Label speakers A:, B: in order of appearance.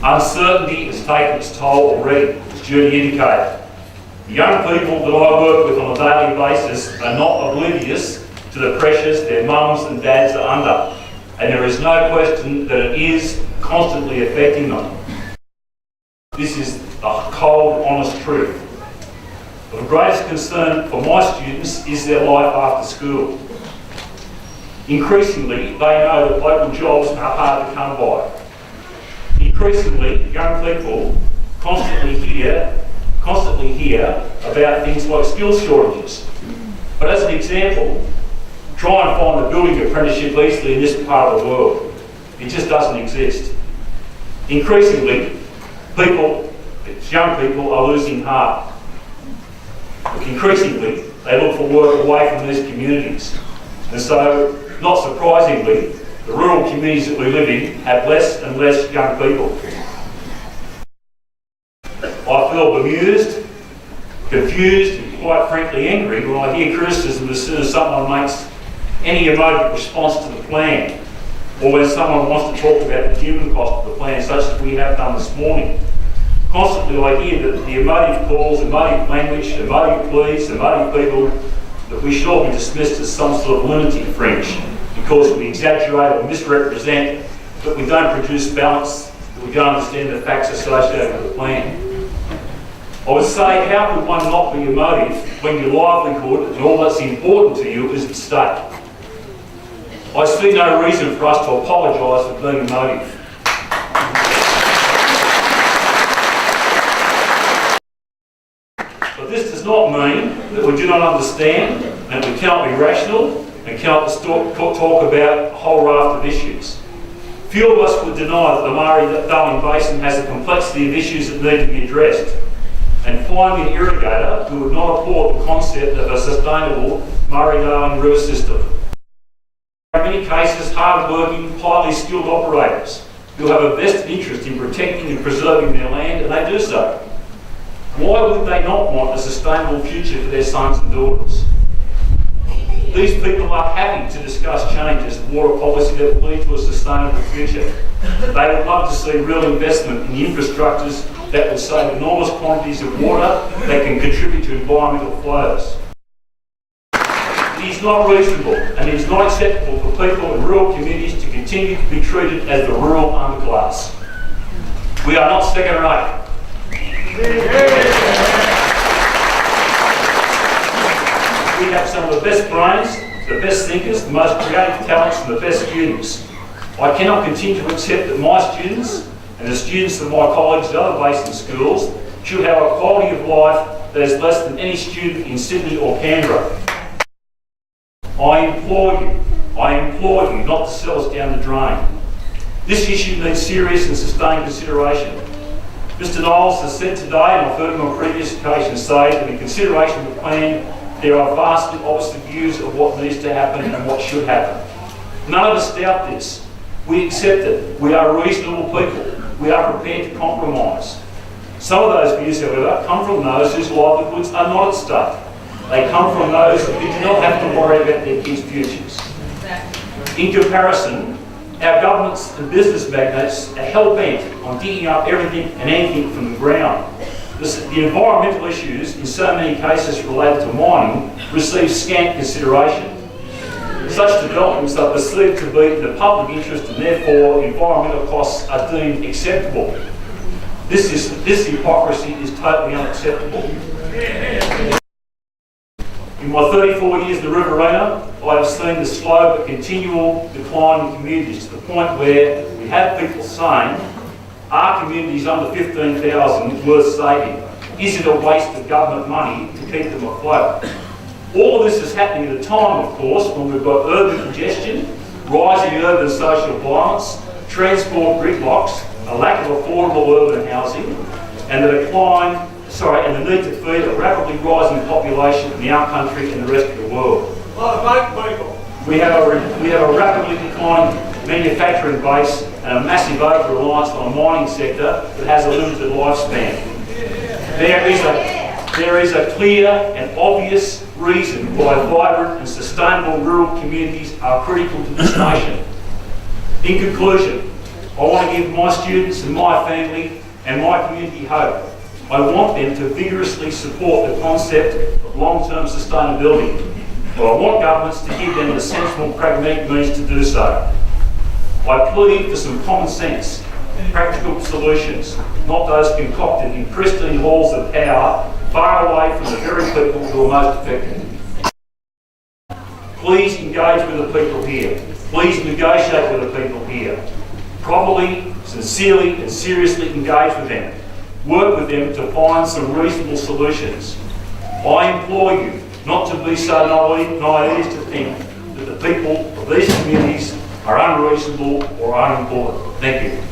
A: Uncertainty has taken its toll already, as Judy indicated. The young people that I work with on a daily basis are not oblivious to the pressures their mums and dads are under, and there is no question that it is constantly affecting them. This is a cold, honest truth. But the greatest concern for my students is their life after school. Increasingly, they know that local jobs are hard to come by. Increasingly, young people constantly hear about things like skills shortages. But as an example, try and find a building apprenticeship easily in this part of the world. It just doesn't exist. Increasingly, young people are losing heart. Increasingly, they look for work away from these communities. And so, not surprisingly, the rural communities that we live in have less and less young people. I feel bemused, confused, and quite frankly angry when I hear criticism as soon as someone makes any emotive response to the plan, or when someone wants to talk about the human cost of the plan, such as we have done this morning. Constantly I hear that the emotive calls, emotive language, emotive pleas, emotive people, that we should all be dismissed as some sort of lunatic fringe because we exaggerate or misrepresent, that we don't produce balance, that we don't understand the facts associated with the plan. I would say, how could one not be emotive when your livelihood and all that's important to you is at stake? I see no reason for us to apologise for being emotive. But this does not mean that we do not understand and we cannot be rational and cannot talk about a whole raft of issues. Few of us would deny that the Murray-Darling Basin has a complexity of issues that need to be addressed. And finding an irrigator who would not applaud the concept of a sustainable Murray-Darling river system. In many cases, hard-working, highly skilled operators who have a vested interest in protecting and preserving their land, and they do so. Why would they not want a sustainable future for their sons and daughters? These people are happy to discuss changes in water policy that will lead to a sustainable future. They would love to see real investment in the infrastructures that will save enormous quantities of water that can contribute to environmental flows. It is not reasonable and it is not acceptable for people in rural communities to continue to be treated as the rural underclass. We are not second rate. We have some of the best brains, the best thinkers, the most creative talents and the best students. I cannot continue to accept that my students and the students of my colleagues at other basin schools should have a quality of life that is less than any student in Sydney or Canberra. I implore you not to sell us down the drain. This issue needs serious and sustained consideration. Mr Knowles has said today, and I've heard him on previous occasions say, that in consideration of the plan, there are vastly opposite views of what needs to happen and what should happen. None of us doubt this. We accept it. We are reasonable people. We are prepared to compromise. Some of those views, however, come from those whose livelihoods are not at stake. They come from those who do not have to worry about their kids' futures. In comparison, our governments and business magnates are hell-bent on digging up everything and anything from the ground. The environmental issues, in so many cases related to mining, receive scant consideration. Such developments are perceived to be in the public interest and therefore environmental costs are deemed acceptable. This hypocrisy is totally unacceptable. In my 34 years in the Riverina, I have seen the slow but continual decline in communities to the point where we have people saying, are communities under 15,000 worth saving? Is it a waste of government money to keep them afloat? All of this is happening at a time, of course, when we've got urban congestion, rising urban social violence, transport gridlocks, a lack of affordable urban housing, and the need to feed a rapidly rising population in our country and the rest of the world. We have a rapidly declining manufacturing base and a massive over-reliance on a mining sector that has a limited lifespan. There is a clear and obvious reason why vibrant and sustainable rural communities are critical to this nation. In conclusion, I want to give my students and my family and my community hope. I want them to vigorously support the concept of long-term sustainability, but I want governments to give them the sensible, pragmatic means to do so. I plead for some common sense, practical solutions, not those concocted in pristine halls of power, far away from the very people who are most affected. Please engage with the people here. Please negotiate with the people here. Properly, sincerely and seriously engage with them. Work with them to find some reasonable solutions. I implore you not to be so naive to think that the people of these communities are unreasonable or unimportant. Thank you.